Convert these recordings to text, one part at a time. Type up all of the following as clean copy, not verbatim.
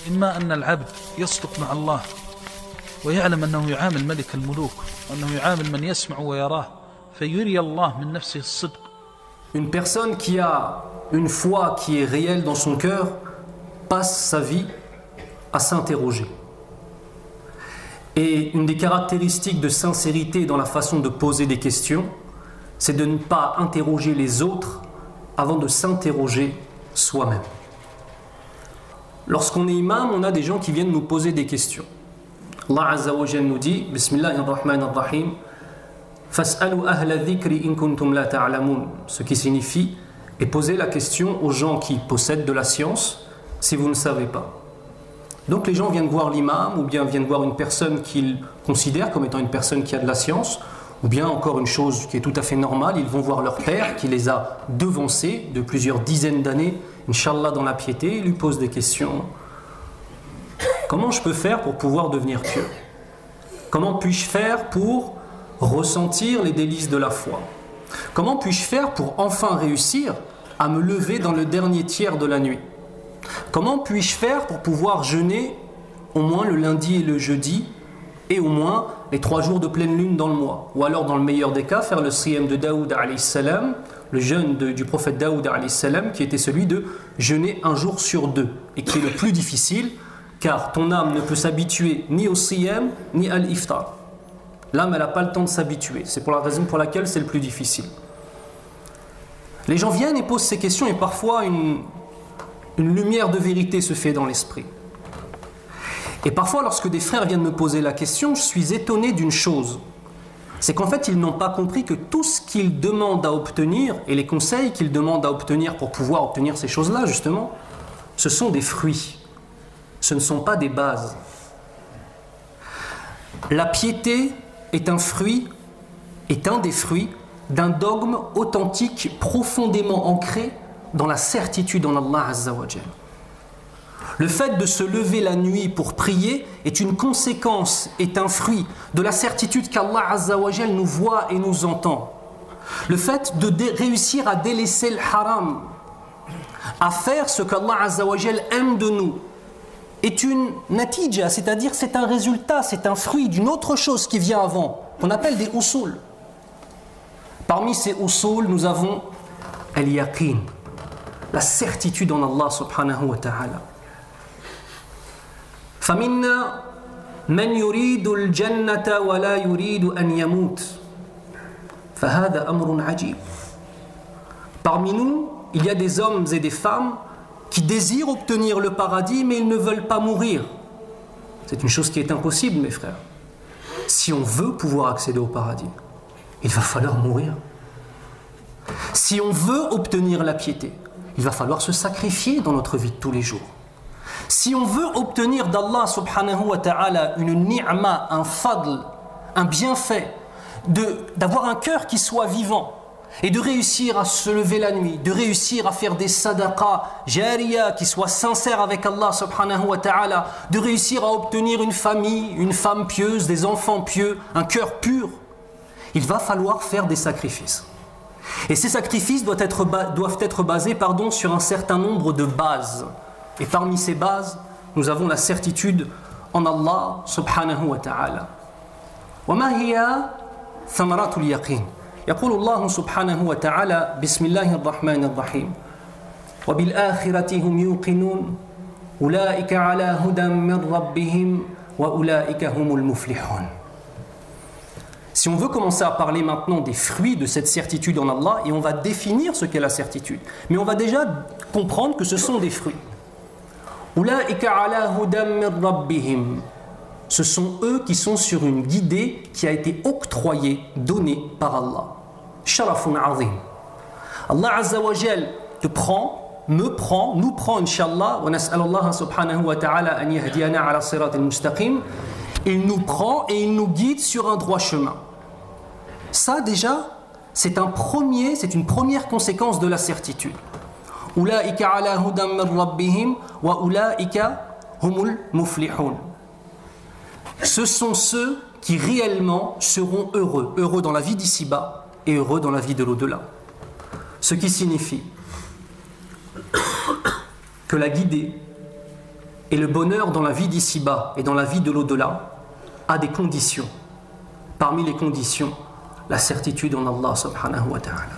إما أن العبد يصدق مع الله ويعلم أنه يعامل ملك الملوك وأنه يعامل من يسمع ويراه فيري الله من نفسه الصدق. Une personne qui a une foi qui est réelle dans son cœur passe sa vie à s'interroger. Et une des caractéristiques de sincérité dans la façon de poser des questions, c'est de ne pas interroger les autres avant de s'interroger soi-même. Lorsqu'on est imam, on a des gens qui viennent nous poser des questions. Allah Azza wa Jalla nous dit, Bismillahirrahmanirrahim, Fas'alu ahla dhikri in kuntum la ta'lamun, ce qui signifie, et posez la question aux gens qui possèdent de la science si vous ne savez pas. Donc les gens viennent voir l'imam ou bien viennent voir une personne qu'ils considèrent comme étant une personne qui a de la science, ou bien encore une chose qui est tout à fait normale, ils vont voir leur père qui les a devancés de plusieurs dizaines d'années, Inch'Allah dans la piété, ils lui posent des questions. Comment je peux faire pour pouvoir devenir pieux? Comment puis-je faire pour ressentir les délices de la foi? Comment puis-je faire pour enfin réussir à me lever dans le dernier tiers de la nuit? Comment puis-je faire pour pouvoir jeûner au moins le lundi et le jeudi et au moins les 3 jours de pleine lune dans le mois? Ou alors dans le meilleur des cas, faire le siyam de Daoud alayhi salam, le jeûne du prophète Daoud alayhi salam, qui était celui de jeûner un jour sur 2 et qui est le plus difficile car ton âme ne peut s'habituer ni au siyam ni à l'iftar. L'âme, elle n'a pas le temps de s'habituer. C'est pour la raison pour laquelle c'est le plus difficile. Les gens viennent et posent ces questions et parfois une lumière de vérité se fait dans l'esprit. Et parfois, lorsque des frères viennent me poser la question, je suis étonné d'une chose. C'est qu'en fait, ils n'ont pas compris que tout ce qu'ils demandent à obtenir et les conseils qu'ils demandent à obtenir pour pouvoir obtenir ces choses-là, justement, ce sont des fruits. Ce ne sont pas des bases. La piété est un des fruits d'un dogme authentique profondément ancré dans la certitude en Allah Azza wa Jalla. Le fait de se lever la nuit pour prier est une conséquence, est un fruit de la certitude qu'Allah Azza wa Jalla nous voit et nous entend. Le fait de réussir à délaisser le haram, à faire ce qu'Allah Azza wa Jalla aime de nous, est une natija, c'est-à-dire c'est un résultat, c'est un fruit d'une autre chose qui vient avant, qu'on appelle des usul. Parmi ces usul, nous avons al-yaqin, la certitude en Allah subhanahu wa ta'ala. فَمِنَّا مَنْ يُرِيدُ الْجَنَّةَ وَلَا يُرِيدُ أَنْ يَمُوتَ فَهَذَا أَمْرٌ عَجِيبٌ. Parmi nous, il y a des hommes et des femmes qui désirent obtenir le paradis, mais ils ne veulent pas mourir. C'est une chose qui est impossible, mes frères. Si on veut pouvoir accéder au paradis, il va falloir mourir. Si on veut obtenir la piété, il va falloir se sacrifier dans notre vie de tous les jours. Si on veut obtenir d'Allah subhanahu wa ta'ala une ni'ma, un fadl, un bienfait, d'avoir un cœur qui soit vivant, et de réussir à se lever la nuit, de réussir à faire des sadaqas jariya qui soient sincères avec Allah subhanahu wa ta'ala, de réussir à obtenir une famille, une femme pieuse, des enfants pieux, un cœur pur, il va falloir faire des sacrifices. Et ces sacrifices doivent être basés sur un certain nombre de bases. Et parmi ces bases, nous avons la certitude en Allah subhanahu wa ta'ala. وَمَا هِيَ ثَمَرَاتُ الْيَقِينِ. يقول الله سبحانه وتعالى بسم الله الرحمن الرحيم وبالآخرة هم يوقنون أولئك على هدى من ربهم وأولئك هم المفلحون. Si on veut commencer à parler maintenant des fruits de cette certitude en Allah, et on va définir ce qu'est la certitude, mais on va déjà comprendre que ce sont des fruits. أولئك على هدى من ربهم. Ce sont eux qui sont sur une guidée qui a été octroyée, donnée par Allah. Sharafun azim. Allah Azza wa Jal te prend, me prend, nous prend, Inch'Allah, wa nas'alallah subhanahu wa ta'ala an yahdiyana ala sirat al-mustaqim. Il nous prend et il nous guide sur un droit chemin. Ça déjà, c'est une première conséquence de la certitude. Ulaika ala hudan min rabbihim wa ulaika humul muflihun. Ce sont ceux qui réellement seront heureux, heureux dans la vie d'ici-bas et heureux dans la vie de l'au-delà. Ce qui signifie que la guidée Et le bonheur dans la vie d'ici-bas et dans la vie de l'au-delà a des conditions. Parmi les conditions, la certitude en Allah subhanahu wa ta'ala.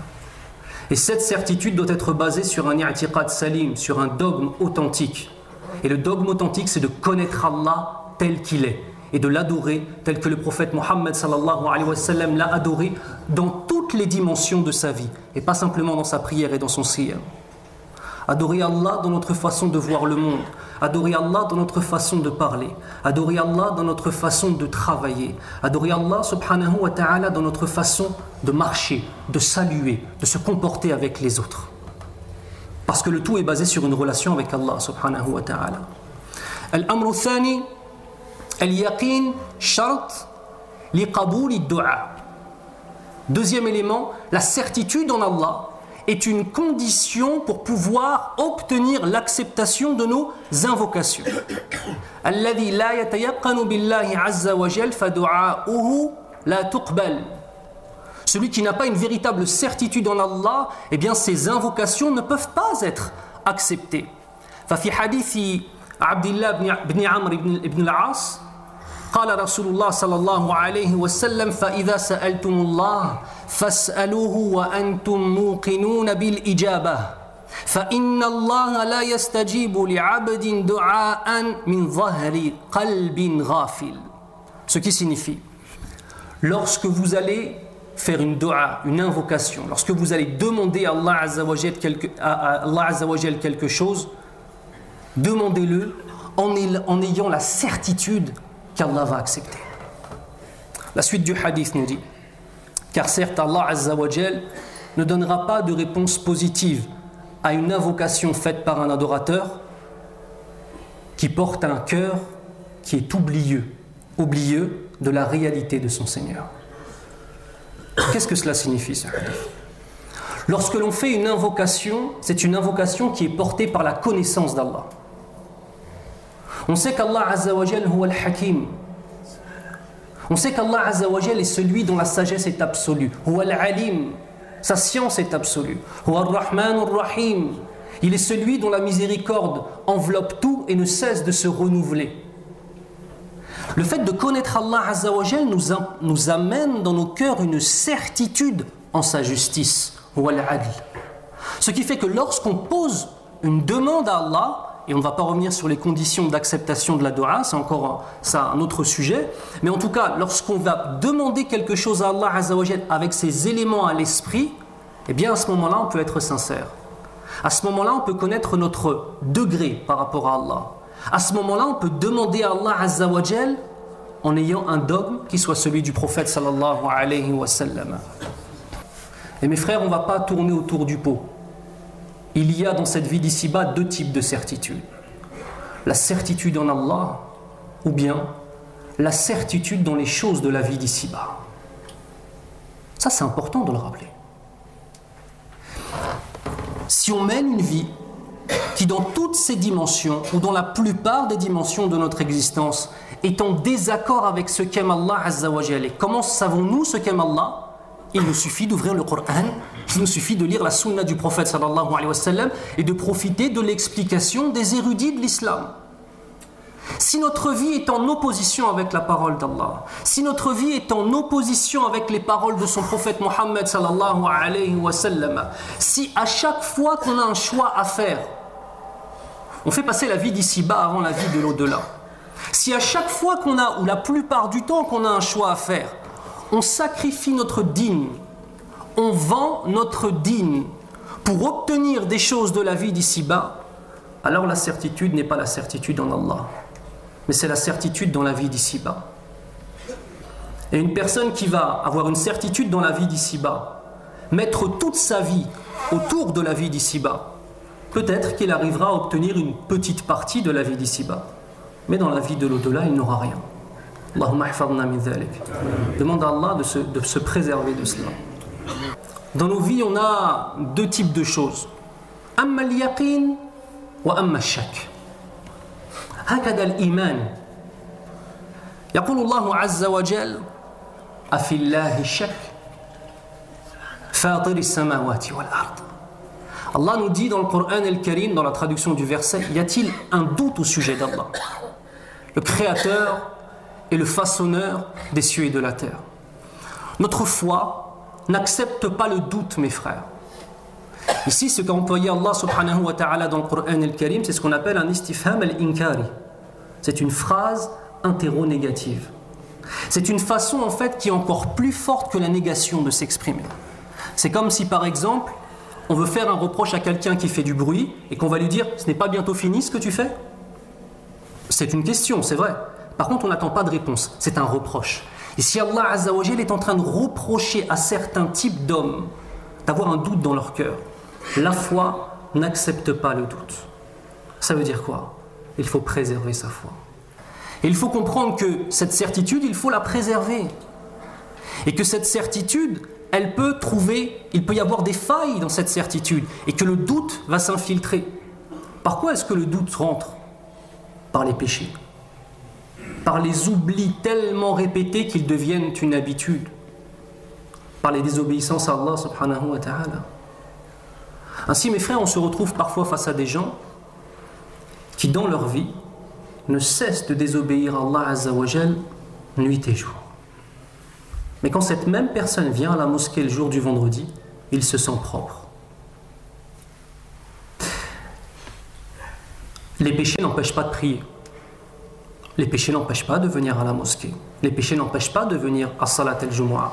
Et cette certitude doit être basée sur un i'tiqad salim, sur un dogme authentique. Et le dogme authentique, c'est de connaître Allah tel qu'il est et de l'adorer tel que le prophète Mohammed sallallahu alayhi wa sallam l'a adoré dans toutes les dimensions de sa vie et pas simplement dans sa prière et dans son siyam. Adorer Allah dans notre façon de voir le monde, adorer Allah dans notre façon de parler, adorer Allah dans notre façon de travailler, adorer Allah subhanahu wa ta'ala dans notre façon de marcher, de saluer, de se comporter avec les autres. Parce que le tout est basé sur une relation avec Allah subhanahu wa ta'ala. Al-amru thani, al-yaqin shart li qabouli du'a. Deuxième élément, la certitude en Allah est une condition pour pouvoir obtenir l'acceptation de nos invocations. Alladhi la yatayaqqanu billahi azza wa jal fa du'a'uhu la tuqbal. Celui qui n'a pas une véritable certitude en Allah, eh bien ses invocations ne peuvent pas être acceptées. ففي حديث عبد الله بن عمرو بن العاص قال رسول الله صلى الله عليه وسلم فإذا سألتم الله فاسألوه وأنتم موقنون بالإجابة فإن الله لا يستجيب لعبد دعاء من ظهر قلب غافل. Ce qui signifie, lorsque vous allez faire une dua, une invocation, lorsque vous allez demander à Allah Azza wa Jal quelque chose, demandez-le en ayant la certitude qu'Allah va accepter. La suite du hadith nous dit, car certes Allah Azza wa Jal ne donnera pas de réponse positive à une invocation faite par un adorateur qui porte un cœur qui est oublieux de la réalité de son Seigneur. Qu'est-ce que cela signifie ce hadith? Lorsque l'on fait une invocation, c'est une invocation qui est portée par la connaissance d'Allah. On sait qu'Allah Azza wa Jal huwa al-Hakim. On sait qu'Allah Azza wa Jal est celui dont la sagesse est absolue. Huwa al-Alim. Sa science est absolue. Huwa al-Rahman al-Rahim. Il est celui dont la miséricorde enveloppe tout et ne cesse de se renouveler. Le fait de connaître Allah Azza wa Jal nous amène dans nos cœurs une certitude en sa justice. Huwa al-Adl. Ce qui fait que lorsqu'on pose une demande à Allah, et on ne va pas revenir sur les conditions d'acceptation de la dua, c'est encore un autre sujet, mais en tout cas, lorsqu'on va demander quelque chose à Allah Azza wa Jal avec ces éléments à l'esprit, eh bien à ce moment-là, on peut être sincère. À ce moment-là, on peut connaître notre degré par rapport à Allah. À ce moment-là, on peut demander à Allah Azza wa Jal en ayant un dogme qui soit celui du prophète sallallahu alayhi wa sallam. Et mes frères, on ne va pas tourner autour du pot. Il y a dans cette vie d'ici-bas deux types de certitude. La certitude en Allah ou bien la certitude dans les choses de la vie d'ici-bas. Ça, c'est important de le rappeler. Si on mène une vie qui, dans toutes ses dimensions, ou dans la plupart des dimensions de notre existence, est en désaccord avec ce qu'aime Allah Azza wa Jalla, comment savons-nous ce qu'aime Allah? Il nous suffit d'ouvrir le Coran, il nous suffit de lire la sunna du prophète sallallahu alayhi wa sallam et de profiter de l'explication des érudits de l'islam. Si notre vie est en opposition avec la parole d'Allah, si notre vie est en opposition avec les paroles de son prophète Mohammed sallallahu alayhi wa sallam, si à chaque fois qu'on a un choix à faire, on fait passer la vie d'ici-bas avant la vie de l'au-delà, si à chaque fois qu'on a, ou la plupart du temps qu'on a un choix à faire, on sacrifie notre dîne, on vend notre dîne pour obtenir des choses de la vie d'ici-bas, alors la certitude n'est pas la certitude en Allah, mais c'est la certitude dans la vie d'ici-bas. Et une personne qui va avoir une certitude dans la vie d'ici-bas, mettre toute sa vie autour de la vie d'ici-bas, peut-être qu'il arrivera à obtenir une petite partie de la vie d'ici-bas, mais dans la vie de l'au-delà, il n'aura rien. Allahumma hafadna min dhalik. Demande à Allah de se préserver de cela. Dans nos vies, on a deux types de choses. Amma al-yaqin wa amma al-shak. هكذا الإيمان. يقول الله عز وجل: أفي الله الشك فاطر السماوات والأرض Allah nous dit dans le Coran al-Karim, dans la traduction du verset, y a-t-il un doute au sujet d'Allah, le créateur et le façonneur des cieux et de la terre? Notre foi n'accepte pas le doute, mes frères. Ici, ce qu'a employé Allah subhanahu wa ta'ala dans le Coran al-Karim, c'est ce qu'on appelle un istifham al-inkari. C'est une phrase interro-négative. C'est une façon en fait qui est encore plus forte que la négation de s'exprimer. C'est comme si par exemple, on veut faire un reproche à quelqu'un qui fait du bruit et qu'on va lui dire « ce n'est pas bientôt fini ce que tu fais ?» C'est une question, c'est vrai. Par contre, on n'attend pas de réponse. C'est un reproche. Et si Allah Azza wa Jal est en train de reprocher à certains types d'hommes d'avoir un doute dans leur cœur, la foi n'accepte pas le doute. Ça veut dire quoi? Il faut préserver sa foi. Et il faut comprendre que cette certitude, il faut la préserver. Et que cette certitude, il peut y avoir des failles dans cette certitude. Et que le doute va s'infiltrer. Par quoi est-ce que le doute rentre? Par les péchés. Par les oublis tellement répétés qu'ils deviennent une habitude. Par les désobéissances à Allah subhanahu wa ta'ala. Ainsi, mes frères, on se retrouve parfois face à des gens qui, dans leur vie, ne cessent de désobéir à Allah Azza wa Jal nuit et jour. Mais quand cette même personne vient à la mosquée le jour du vendredi, il se sent propre. Les péchés n'empêchent pas de prier. Les péchés n'empêchent pas de venir à la mosquée. Les péchés n'empêchent pas de venir à Salat al-Jumu'ah.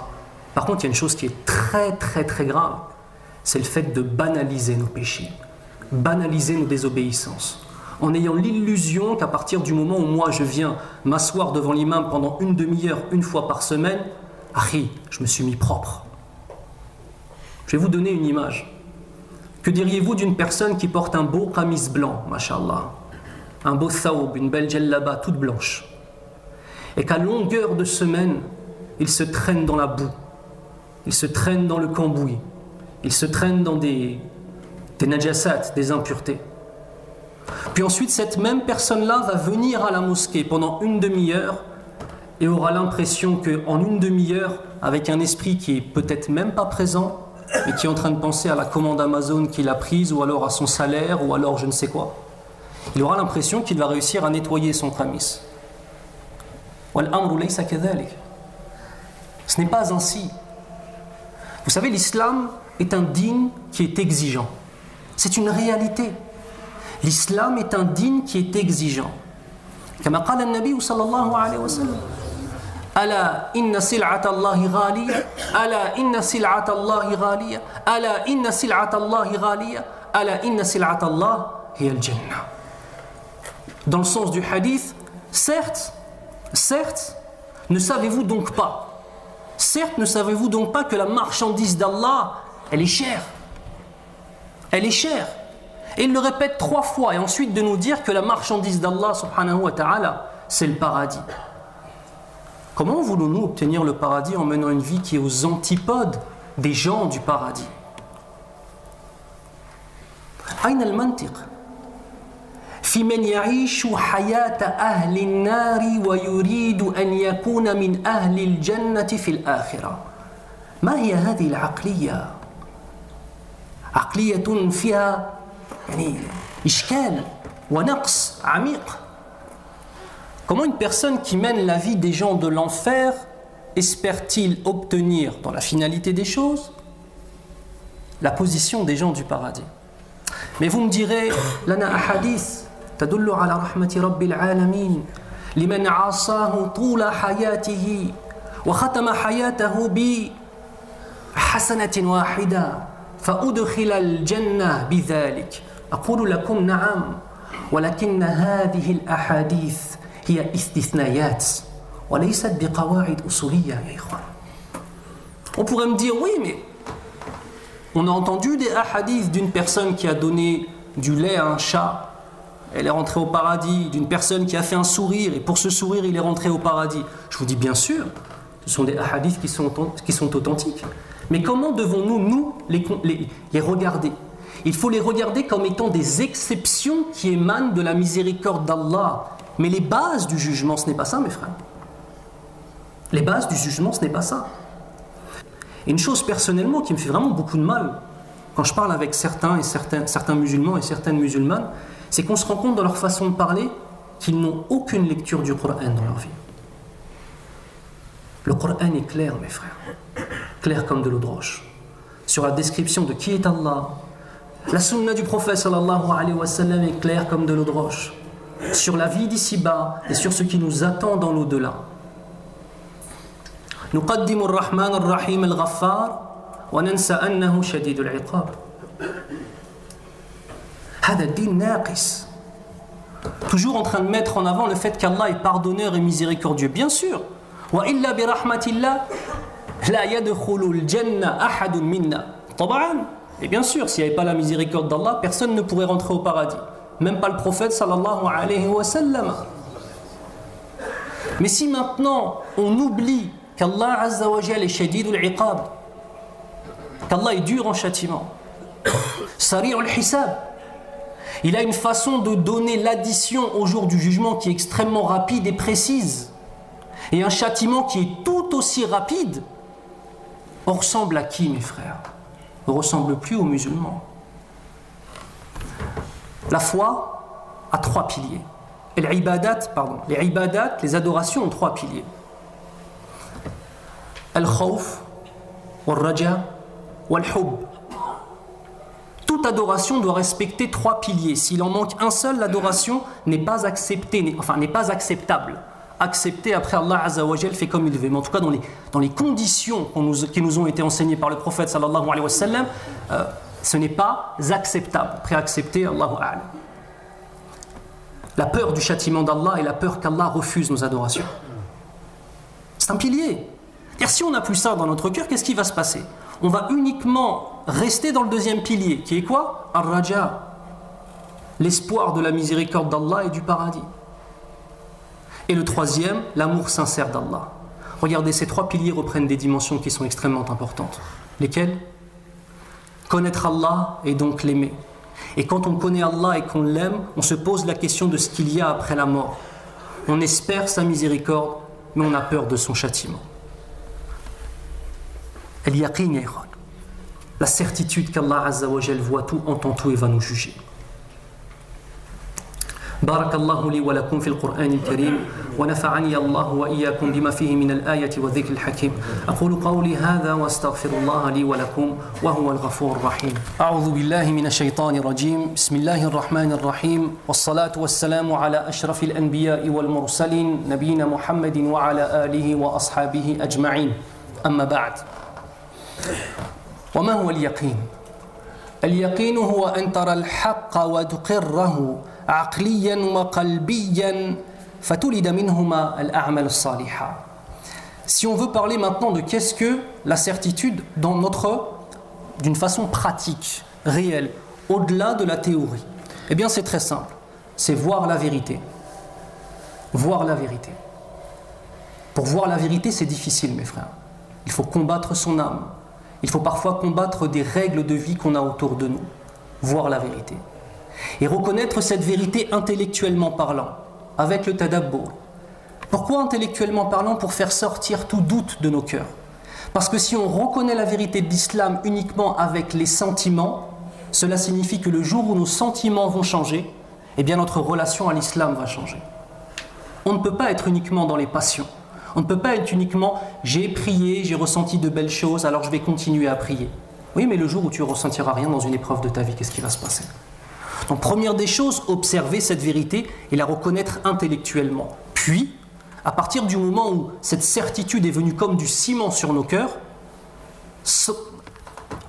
Par contre, il y a une chose qui est très très très grave. C'est le fait de banaliser nos péchés, banaliser nos désobéissances, en ayant l'illusion qu'à partir du moment où moi je viens m'asseoir devant l'imam pendant une demi-heure, une fois par semaine, je me suis mis propre. Je vais vous donner une image. Que diriez-vous d'une personne qui porte un beau qamis blanc, mashallah, un beau thawb, une belle djellaba toute blanche, et qu'à longueur de semaine, il se traîne dans la boue, il se traîne dans le cambouis, il se traîne dans des najasat, des impuretés. Puis ensuite, cette même personne-là va venir à la mosquée pendant une demi-heure et aura l'impression qu'en une demi-heure, avec un esprit qui est peut-être même pas présent, et qui est en train de penser à la commande Amazon qu'il a prise, ou alors à son salaire, ou alors je ne sais quoi, il aura l'impression qu'il va réussir à nettoyer son qamis. Ce n'est pas ainsi. Vous savez, l'islam est un dîn qui est exigeant. C'est une réalité. L'islam est un dîn qui est exigeant. Comme a dit le Nabi sallallahu alayhi wa sallam, Ala inna sil'ata Allahi ghaliya, ala inna sil'ata Allahi ghaliya, ala inna sil'ata Allahi ghaliya, ala inna sil'ata Allah hiya al-jannah. Dans le sens du hadith, certes, ne savez-vous donc pas que la marchandise d'Allah, elle est chère. Elle est chère. Et il le répète 3 fois, et ensuite de nous dire que la marchandise d'Allah subhanahu wa ta'ala, c'est le paradis. Comment voulons-nous obtenir le paradis en menant une vie qui est aux antipodes des gens du paradis? Aïn al-mantiq في من يعيش حياة أهل النار ويريد أن يكون من أهل الجنة في الآخرة. ما هي هذه العقلية؟ عقلية فيها إشكال ونقص عميق. Comment une personne qui mène la vie des gens de l'enfer espère-t-il obtenir, dans la finalité des choses, la position des gens du paradis? Mais vous me direz, lana ahadith تدل على رحمة رب العالمين لمن عاصاه طول حياته وختم حياته بحسنة واحدة فأدخل الجنة بذلك. أقول لكم نعم، ولكن هذه الأحاديث هي استثناءات وليست بقواعد أصولية يا إخوان. On pourrait me dire oui, mais on a entendu des hadiths d'une personne qui a donné du lait à un chat, elle est rentrée au paradis, d'une personne qui a fait un sourire et pour ce sourire il est rentré au paradis. Je vous dis bien sûr, ce sont des hadiths qui sont authentiques. Mais comment devons-nous, nous, les regarder? Il faut les regarder comme étant des exceptions qui émanent de la miséricorde d'Allah. Mais les bases du jugement, ce n'est pas ça, mes frères. Les bases du jugement, ce n'est pas ça. Et une chose personnellement qui me fait vraiment beaucoup de mal, quand je parle avec certains musulmans et certaines musulmanes, c'est qu'on se rend compte dans leur façon de parler qu'ils n'ont aucune lecture du Coran dans leur vie. Le Coran est clair, mes frères, clair comme de l'eau de roche, sur la description de qui est Allah. La sunna du prophète sallallahu alayhi wa sallam est claire comme de l'eau de roche, sur la vie d'ici-bas et sur ce qui nous attend dans l'au-delà. نقدم الرحمن الرحيم الغفار وننسى أنه شديد العقاب. هذا الدين ناقص. Toujours en train de mettre en avant le fait qu'Allah est pardonneur et miséricordieux. Bien sûr. وإلا برحمة الله لا يدخل الجنة أحد منا. طبعا. Et bien sûr, s'il n'y avait pas la miséricorde d'Allah, personne ne pourrait rentrer au paradis. Même pas le prophète sallallahu alayhi wa sallam. Mais si maintenant on oublie qu'Allah azza wa jal est shadidul iqab, qu'Allah est dur en châtiment, sari'ul hisab, il a une façon de donner l'addition au jour du jugement qui est extrêmement rapide et précise, et un châtiment qui est tout aussi rapide. On ressemble à qui, mes frères? On ne ressemble plus aux musulmans. La foi a trois piliers. Et les ibadat, les adorations ont trois piliers. Al-khawf, wal-raja, wal-hub. Toute adoration doit respecter trois piliers. S'il en manque un seul, l'adoration n'est pas acceptée, n'est pas acceptable. Accepté après Allah Azza wa Jal fait comme il veut. Mais en tout cas, dans les conditions qui nous ont été enseignées par le prophète sallallahu alayhi wa sallam, ce n'est pas acceptable. Préaccepté, Allahu A'lam. La peur du châtiment d'Allah et la peur qu'Allah refuse nos adorations. C'est un pilier. Et si on n'a plus ça dans notre cœur, qu'est-ce qui va se passer? On va uniquement rester dans le deuxième pilier, qui est quoi? Ar-Raja, l'espoir de la miséricorde d'Allah et du paradis. Et le troisième, l'amour sincère d'Allah. Regardez, ces trois piliers reprennent des dimensions qui sont extrêmement importantes. Lesquelles? Connaître Allah et donc l'aimer. Et quand on connaît Allah et qu'on l'aime, on se pose la question de ce qu'il y a après la mort. On espère sa miséricorde, mais on a peur de son châtiment. Al-yaqin, la certitude qu'Allah Azza wa Jal voit tout, entend tout et va nous juger. بارك الله لي ولكم في القرآن الكريم ونفعني الله وإياكم بما فيه من الآية والذكر الحكيم أقول قولي هذا واستغفر الله لي ولكم وهو الغفور الرحيم أعوذ بالله من الشيطان الرجيم بسم الله الرحمن الرحيم والصلاة والسلام على أشرف الأنبياء والمرسلين نبينا محمد وعلى آله وأصحابه أجمعين أما بعد وما هو اليقين؟ اليقين هو أن ترى الحق وتقره عقليا وقلبيا فتولد منهما الأعمال الصالحة. Si on veut parler maintenant de qu'est-ce que la certitude d'une façon pratique, réelle, au-delà de la théorie, eh bien c'est très simple, c'est voir la vérité. Voir la vérité. Pour voir la vérité, c'est difficile, mes frères. Il faut combattre son âme. Il faut parfois combattre des règles de vie qu'on a autour de nous. Voir la vérité. Et reconnaître cette vérité intellectuellement parlant, avec le tadabbur. Pourquoi intellectuellement parlant? Pour faire sortir tout doute de nos cœurs. Parce que si on reconnaît la vérité de l'islam uniquement avec les sentiments, cela signifie que le jour où nos sentiments vont changer, eh bien notre relation à l'islam va changer. On ne peut pas être uniquement dans les passions. On ne peut pas être uniquement « j'ai prié, j'ai ressenti de belles choses, alors je vais continuer à prier ». Oui, mais le jour où tu ne ressentiras rien dans une épreuve de ta vie, qu'est-ce qui va se passer? Donc, première des choses, observer cette vérité et la reconnaître intellectuellement. Puis, à partir du moment où cette certitude est venue comme du ciment sur nos cœurs,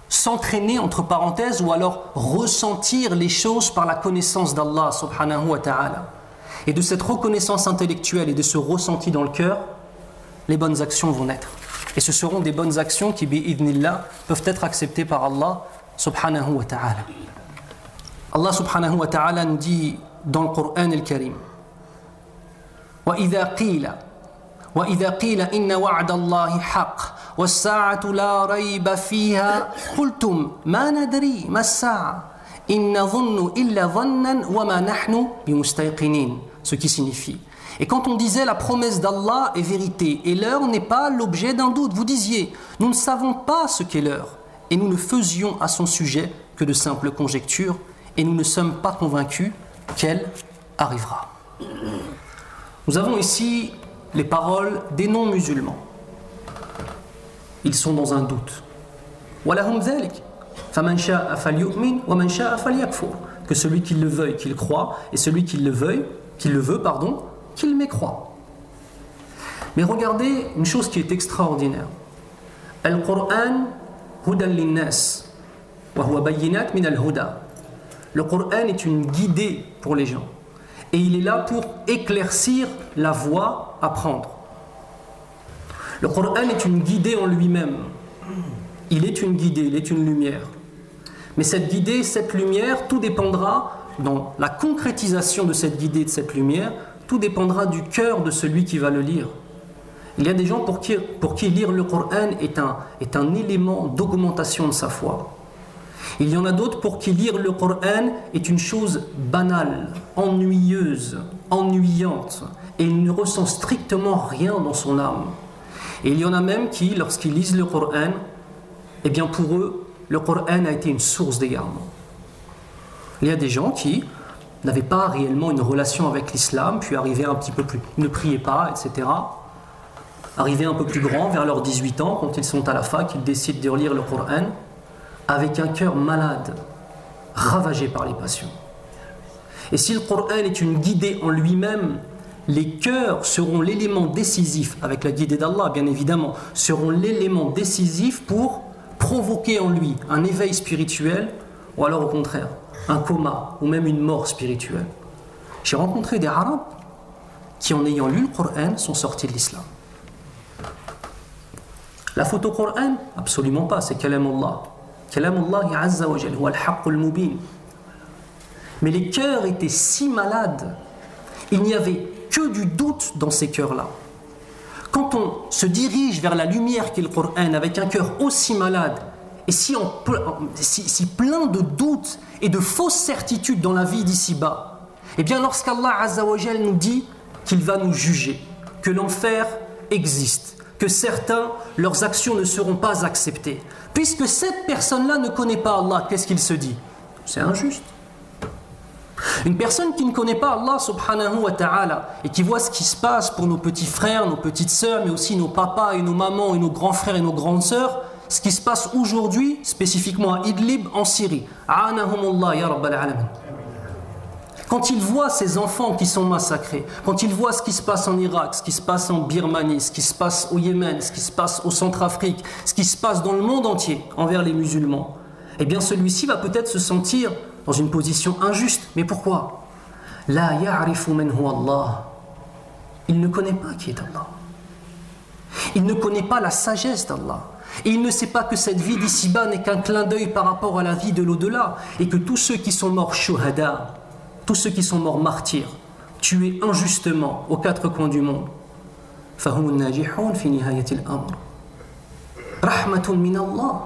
s'entraîner, entre parenthèses, ou alors ressentir les choses par la connaissance d'Allah subhanahu wa ta'ala. Et de cette reconnaissance intellectuelle et de ce ressenti dans le cœur, les bonnes actions vont naître. Et ce seront des bonnes actions qui, bi'idhnillah, peuvent être acceptées par Allah subhanahu wa ta'ala. Allah subhanahu wa ta'ala nous dit dans le Coran al-Karim وَإِذَا قِيلَ إِنَّ وَعْدَ اللَّهِ حَقٌّ وَالسَّاعَةُ لَا رَيْبَ فِيهَا قُلْتُمْ مَا نَدْرِي مَا السَّاعَةُ إِنْ نَظُنُّ إِلَّا ظَنًّا وَمَا نَحْنُ بِمُسْتَيْقِنِينَ. Ce qui signifie, et quand on disait la promesse d'Allah est vérité et l'heure n'est pas l'objet d'un doute, vous disiez nous ne savons pas ce qu'est l'heure et nous ne faisions à son sujet que de simples conjectures, et nous ne sommes pas convaincus qu'elle arrivera. Nous avons ici les paroles des non-musulmans. Ils sont dans un doute. وَلَهُمْ ذَلِكَ فَمَنْ شَاءَ فَلْيُؤْمِنْ وَمَنْ شَاءَ فَلْيَكْفُرْ. Que celui qui le veuille, qu'il croit, et celui qui le veut, qu'il mécroit. Mais regardez une chose qui est extraordinaire. Al-Qur'an hudan lin-nas wa huwa bayyinat min al-huda. Le Qur'an est une guidée pour les gens. Et il est là pour éclaircir la voie à prendre. Le Qur'an est une guidée en lui-même. Il est une guidée, il est une lumière. Mais cette guidée, cette lumière, tout dépendra, dans la concrétisation de cette guidée, de cette lumière, tout dépendra du cœur de celui qui va le lire. Il y a des gens pour qui lire le Qur'an est un élément d'augmentation de sa foi. Il y en a d'autres pour qui lire le Qur'an est une chose banale, ennuyeuse, ennuyante, et il ne ressent strictement rien dans son âme. Et il y en a même qui, lorsqu'ils lisent le Qur'an, eh bien pour eux, le Qur'an a été une source d'égarement. Il y a des gens qui n'avaient pas réellement une relation avec l'islam, puis arrivaient un petit peu plus, ne priaient pas, etc. Arrivaient un peu plus grands, vers leurs 18 ans, quand ils sont à la fac, ils décident de relire le Qur'an, avec un cœur malade, ravagé par les passions. Et si le Qur'an est une guidée en lui-même, les cœurs seront l'élément décisif, avec la guidée d'Allah bien évidemment, seront l'élément décisif pour provoquer en lui un éveil spirituel, ou alors au contraire, un coma, ou même une mort spirituelle. J'ai rencontré des Arabes qui, en ayant lu le Qur'an, sont sortis de l'islam. La photo Qur'an, absolument pas, c'est Kalam Allah. Kalam Allah Azza wa Jal, huwa al-haqqul mubin. Mais les cœurs étaient si malades, il n'y avait que du doute dans ces cœurs-là. Quand on se dirige vers la lumière qu'est le Qur'an avec un cœur aussi malade et si plein de doutes et de fausses certitudes dans la vie d'ici-bas, eh bien lorsqu'Allah Azza wa Jal nous dit qu'il va nous juger, que l'enfer existe, que certains, leurs actions ne seront pas acceptées, puisque cette personne-là ne connaît pas Allah, qu'est-ce qu'il se dit? C'est injuste. Une personne qui ne connaît pas Allah subhanahu wa ta'ala et qui voit ce qui se passe pour nos petits frères, nos petites sœurs, mais aussi nos papas et nos mamans et nos grands frères et nos grandes sœurs, ce qui se passe aujourd'hui, spécifiquement à Idlib en Syrie. A'anahumullah ya rabbal alamin. Quand il voit ces enfants qui sont massacrés, quand il voit ce qui se passe en Irak, ce qui se passe en Birmanie, ce qui se passe au Yémen, ce qui se passe au Centrafrique, ce qui se passe dans le monde entier envers les musulmans, eh bien celui-ci va peut-être se sentir dans une position injuste. Mais pourquoi? La ya'rifu man huwa Allah. Il ne connaît pas qui est Allah. Il ne connaît pas la sagesse d'Allah. Et il ne sait pas que cette vie d'ici-bas n'est qu'un clin d'œil par rapport à la vie de l'au-delà. Et que tous ceux qui sont morts shuhada, tous ceux qui sont morts martyrs, tués injustement aux quatre coins du monde, فَهُمُ النَّاجِحُونَ فِي نِهَايَةِ الْأَمْرِ رَحْمَةٌ مِّنَ اللَّهِ.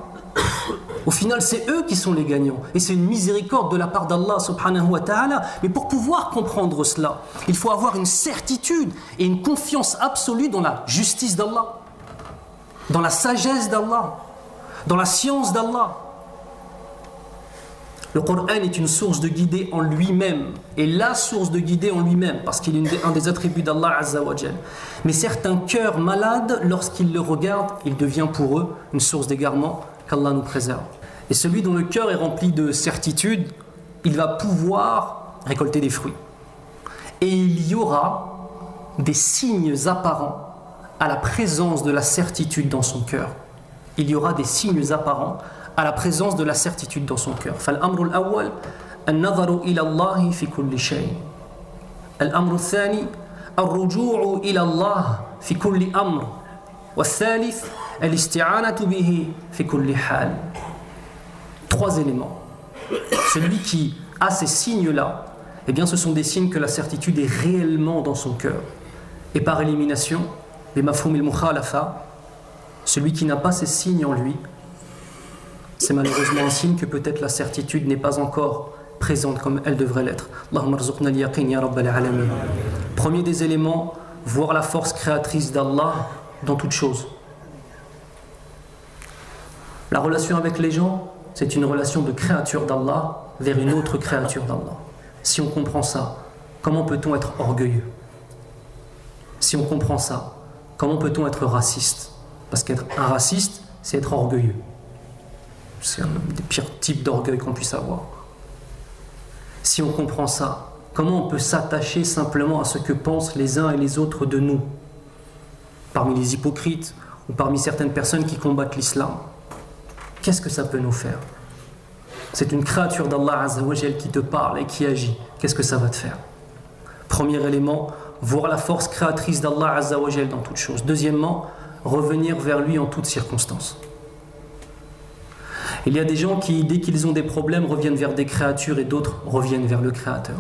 Au final, c'est eux qui sont les gagnants. Et c'est une miséricorde de la part d'Allah subhanahu wa ta'ala. Mais pour pouvoir comprendre cela, il faut avoir une certitude et une confiance absolue dans la justice d'Allah, dans la sagesse d'Allah, dans la science d'Allah. Le Coran est une source de guidée en lui-même, et la source de guidée en lui-même, parce qu'il est un des attributs d'Allah Azza wa Jal. Mais certains cœurs malades, lorsqu'ils le regardent, il devient pour eux une source d'égarement, qu'Allah nous préserve. Et celui dont le cœur est rempli de certitude, il va pouvoir récolter des fruits. Et il y aura des signes apparents à la présence de la certitude dans son cœur. Il y aura des signes apparents à la présence de la certitude dans son cœur. فالأمر الأول النظر إلى الله في كل شيء. الأمر الثاني الرجوع إلى الله في كل أمر. والثالث الاستعانة به في كل حال. Trois éléments. Celui qui a ces signes-là, eh bien ce sont des signes que la certitude est réellement dans son cœur. Et par élimination, les mafhoum al-mukhalafa, celui qui n'a pas ces signes en lui, c'est malheureusement un signe que peut-être la certitude n'est pas encore présente comme elle devrait l'être. Allahumma rzuqna al-yaqin ya rabbal alamin. Premier des éléments, voir la force créatrice d'Allah dans toute chose. La relation avec les gens, c'est une relation de créature d'Allah vers une autre créature d'Allah. Si on comprend ça, comment peut-on être orgueilleux? Si on comprend ça, comment peut-on être raciste? Parce qu'être un raciste, c'est être orgueilleux. C'est un des pires types d'orgueil qu'on puisse avoir. Si on comprend ça, comment on peut s'attacher simplement à ce que pensent les uns et les autres de nous, parmi les hypocrites ou parmi certaines personnes qui combattent l'islam? Qu'est-ce que ça peut nous faire? C'est une créature d'Allah Azza wa Jal qui te parle et qui agit. Qu'est-ce que ça va te faire? Premier élément, voir la force créatrice d'Allah Azza wa Jal dans toutes choses. Deuxièmement, revenir vers lui en toutes circonstances. Il y a des gens qui, dès qu'ils ont des problèmes, reviennent vers des créatures et d'autres reviennent vers le Créateur.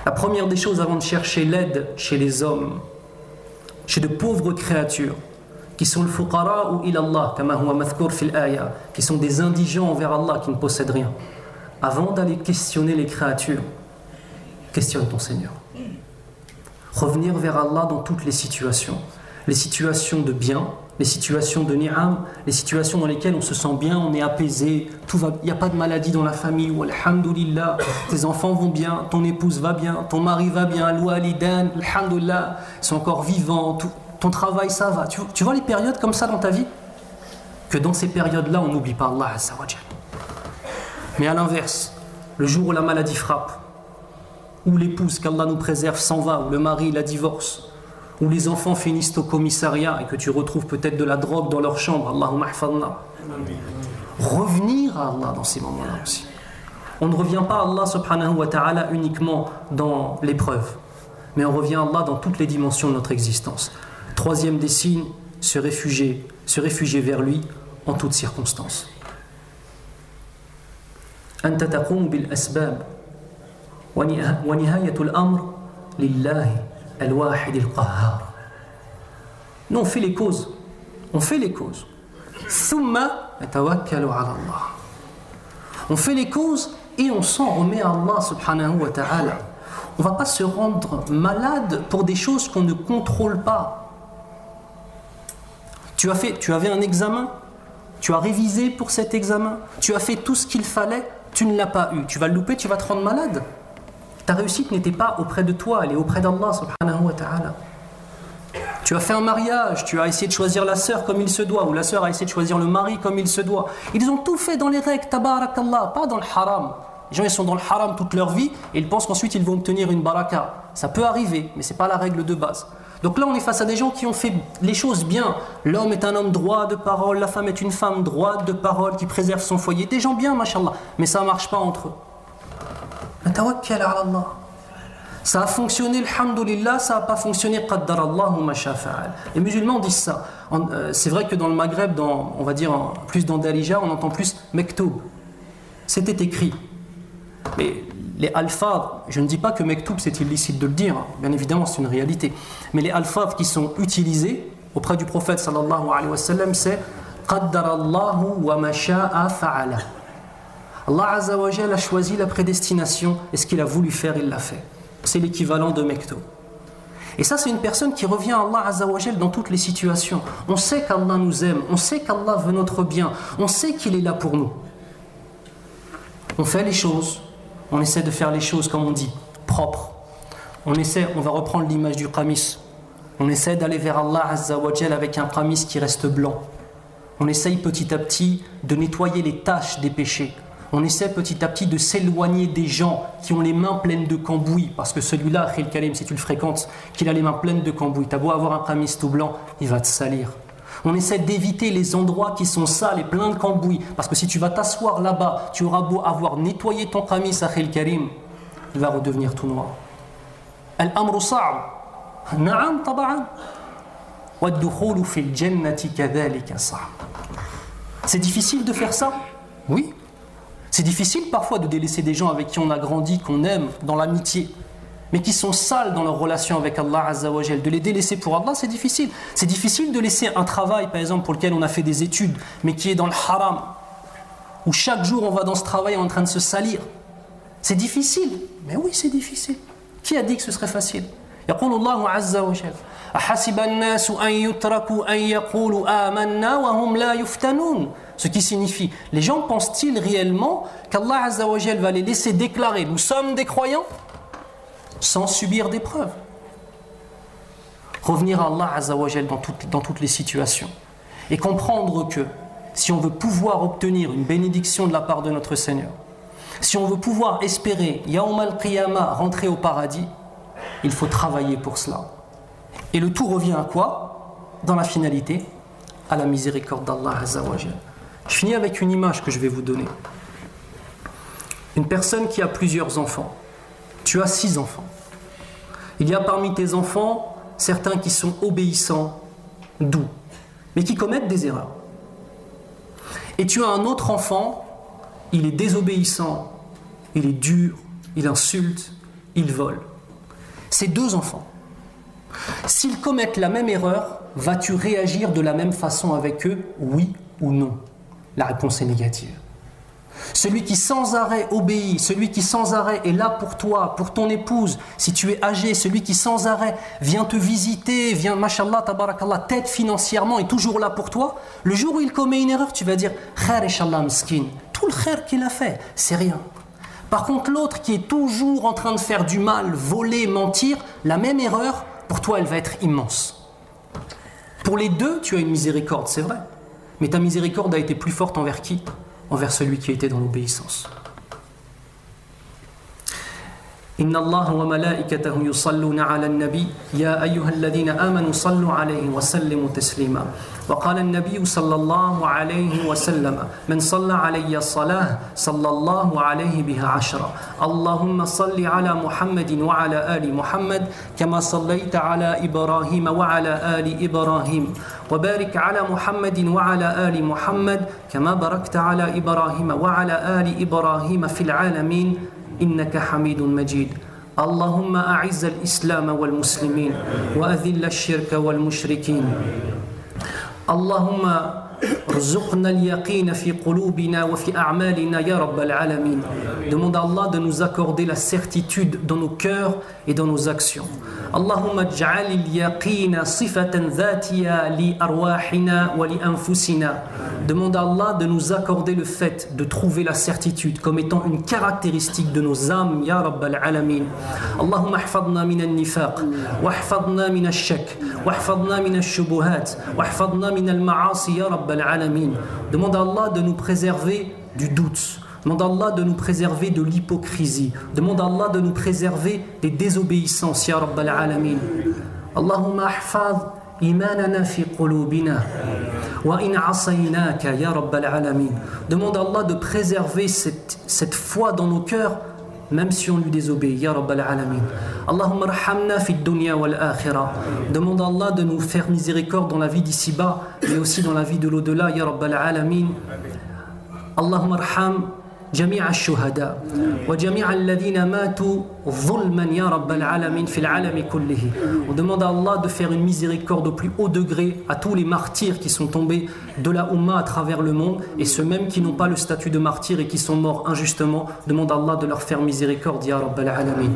La première des choses avant de chercher l'aide chez les hommes, chez de pauvres créatures, qui sont le fuqara ou ilallah, kama huwa mathkour fil aya, qui sont des indigents envers Allah, qui ne possèdent rien. Avant d'aller questionner les créatures, questionne ton Seigneur. Revenir vers Allah dans toutes les situations de bien, les situations de ni'am, les situations dans lesquelles on se sent bien, on est apaisé, il n'y a pas de maladie dans la famille, ou alhamdulillah, tes enfants vont bien, ton épouse va bien, ton mari va bien, al-walidan, alhamdulillah, ils sont encore vivants, ton travail ça va. Tu vois les périodes comme ça dans ta vie? Que dans ces périodes-là, on n'oublie pas Allah Azza wa Jal. Mais à l'inverse, le jour où la maladie frappe, où l'épouse, qu'Allah nous préserve, s'en va, où le mari la divorce, où les enfants finissent au commissariat et que tu retrouves peut-être de la drogue dans leur chambre, Allahumma hafadna. Revenir à Allah dans ces moments-là aussi. On ne revient pas à Allah subhanahu wa ta'ala uniquement dans l'épreuve, mais on revient à Allah dans toutes les dimensions de notre existence. Troisième des signes, se réfugier vers lui en toutes circonstances. Anta taqum bil asbab wa nihayatul amr lillahi al-wahid al-qahhar. Nous on fait les causes. Thumma natawakkalu ala Allah. On fait les causes et on s'en remet à Allah subhanahu wa ta'ala. On ne va pas se rendre malade pour des choses qu'on ne contrôle pas. Tu avais un examen, tu as révisé pour cet examen, tu as fait tout ce qu'il fallait, tu ne l'as pas eu. Tu vas le louper, tu vas te rendre malade. Ta réussite n'était pas auprès de toi, elle est auprès d'Allah subhanahu wa ta'ala. Tu as fait un mariage, tu as essayé de choisir la sœur comme il se doit, ou la sœur a essayé de choisir le mari comme il se doit. Ils ont tout fait dans les règles, tabarakallah, pas dans le haram. Les gens ils sont dans le haram toute leur vie et ils pensent qu'ensuite ils vont obtenir une baraka. Ça peut arriver, mais ce n'est pas la règle de base. Donc là on est face à des gens qui ont fait les choses bien. L'homme est un homme droit de parole, la femme est une femme droite de parole qui préserve son foyer. Des gens bien, mashallah, mais ça ne marche pas entre eux. Tawakkal ala Allah. Ça a fonctionné, alhamdulillah, ça n'a pas fonctionné, qaddarallahu ma sha fa'al. Les musulmans disent ça. C'est vrai que dans le Maghreb, on va dire plus dans Darija, on entend plus mektoub. C'était écrit. Mais les alphas, je ne dis pas que mektoub c'est illicite de le dire, bien évidemment c'est une réalité. Mais les alphas qui sont utilisés auprès du prophète sallallahu alayhi wa sallam, c'est qaddarallahu wa ma sha'a fa'ala. Allah Azza wa Jalla a choisi la prédestination et ce qu'il a voulu faire, il l'a fait. C'est l'équivalent de mektoub. Et ça, c'est une personne qui revient à Allah Azza wa Jalla dans toutes les situations. On sait qu'Allah nous aime, on sait qu'Allah veut notre bien, on sait qu'il est là pour nous. On fait les choses, on essaie de faire les choses, comme on dit, propres. On va reprendre l'image du qamis. On essaie d'aller vers Allah Azza wa Jalla avec un qamis qui reste blanc. On essaye petit à petit de nettoyer les taches des péchés. On essaie petit à petit de s'éloigner des gens qui ont les mains pleines de cambouis, parce que celui-là, Akhil Karim, si tu le fréquentes, qu'il a les mains pleines de cambouis, t'as beau avoir un qamis tout blanc, il va te salir. On essaie d'éviter les endroits qui sont sales et pleins de cambouis, parce que si tu vas t'asseoir là-bas, tu auras beau avoir nettoyé ton qamis, Akhil Karim, il va redevenir tout noir. Al-amru sa'b. Na'am taba'an. Wad-dukhulu fil jannati kadhalika sa'b. C'est difficile de faire ça? Oui. C'est difficile parfois de délaisser des gens avec qui on a grandi, qu'on aime, dans l'amitié, mais qui sont sales dans leur relation avec Allah Azza wa Jal. De les délaisser pour Allah, c'est difficile. C'est difficile de laisser un travail, par exemple, pour lequel on a fait des études, mais qui est dans le haram, où chaque jour on va dans ce travail en train de se salir. C'est difficile. Mais oui, c'est difficile. Qui a dit que ce serait facile? يقول الله عز وجل أحسب الناس أن يتركوا أن يقولوا آمنا وهم لا يفتنون. Ce qui signifie, les gens pensent-ils réellement qu'Allah Azza wa Jal va les laisser déclarer nous sommes des croyants sans subir d'épreuves? Revenir à Allah Azza wa Jal dans toutes les situations et comprendre que si on veut pouvoir obtenir une bénédiction de la part de notre Seigneur, si on veut pouvoir espérer Yawm al-Qiyamah rentrer au paradis, il faut travailler pour cela. Et le tout revient à quoi? Dans la finalité, à la miséricorde d'Allah Azza wa Jal. Je finis avec une image que je vais vous donner. Une personne qui a plusieurs enfants. Tu as 6 enfants. Il y a parmi tes enfants certains qui sont obéissants, doux, mais qui commettent des erreurs. Et tu as un autre enfant, il est désobéissant, il est dur, il insulte, il vole. Ces 2 enfants, s'ils commettent la même erreur, vas-tu réagir de la même façon avec eux, oui ou non? La réponse est négative. Celui qui sans arrêt obéit, celui qui sans arrêt est là pour toi, pour ton épouse, si tu es âgé, celui qui sans arrêt vient te visiter, vient, mashallah, tabarakallah, t'aide financièrement, est toujours là pour toi, le jour où il commet une erreur, tu vas dire khair inshallah miskin, tout le khair qu'il a fait, c'est rien. Par contre, l'autre qui est toujours en train de faire du mal, voler, mentir, la même erreur, pour toi, elle va être immense. Pour les 2, tu as une miséricorde, c'est vrai. Mais ta miséricorde a été plus forte envers qui? Envers celui qui était dans l'obéissance. إن الله وملائكته يصلون على النبي يا أيها الذين آمنوا صلوا عليه وسلموا تسليما وقال النبي صلى الله عليه وسلم من صلى علي الصلاة صلى الله عليه بها 10 اللهم صل على محمد وعلى آل محمد كما صليت على إبراهيم وعلى آل إبراهيم وبارك على محمد وعلى آل محمد كما باركت على إبراهيم وعلى آل إبراهيم في العالمين إنك حميد مجيد اللهم أعز الإسلام والمسلمين وأذل الشرك والمشركين اللهم ارزقنا اليقين في قلوبنا وفي أعمالنا يا رب العالمين. Demande à Allah de nous accorder la certitude dans nos cœurs et dans nos actions. اللهم اجعل اليقين صفة ذاتية لأرواحنا ولأنفسنا. Demande à Allah de nous accorder le fait de trouver la certitude comme étant une caractéristique de nos âmes يا رب العالمين. اللهم احفظنا من النفاق واحفظنا من الشك واحفظنا من الشبهات واحفظنا من المعاصي يا رب العالمين. Demande à Allah de nous préserver du doute. Demande à Allah de nous préserver de l'hypocrisie. Demande à Allah de nous préserver des désobéissances, Ya Rabbal Alamin. Allahumma ahfaz imanana fi qulubina wa in asaynaka, Ya Rabbal Alamin. Demande à Allah de préserver cette foi dans nos cœurs, même si on lui désobéit, Ya Rabbal Alamin. Allahumma arhamna fi dunya wal akhirah. Demande à Allah de nous faire miséricorde dans la vie d'ici-bas, mais aussi dans la vie de l'au-delà, Ya Rabbal Alamin. Allahumma arham جميع الشهداء وجميع الذين ماتوا ظلما يا رب العالمين في العالم كله. On demande à Allah de faire une miséricorde au plus haut degré à tous les martyrs qui sont tombés de la Ummah à travers le monde, et ceux mêmes qui n'ont pas le statut de martyrs et qui sont morts injustement. Demande à Allah de leur faire miséricorde ya Rabbal Alamin.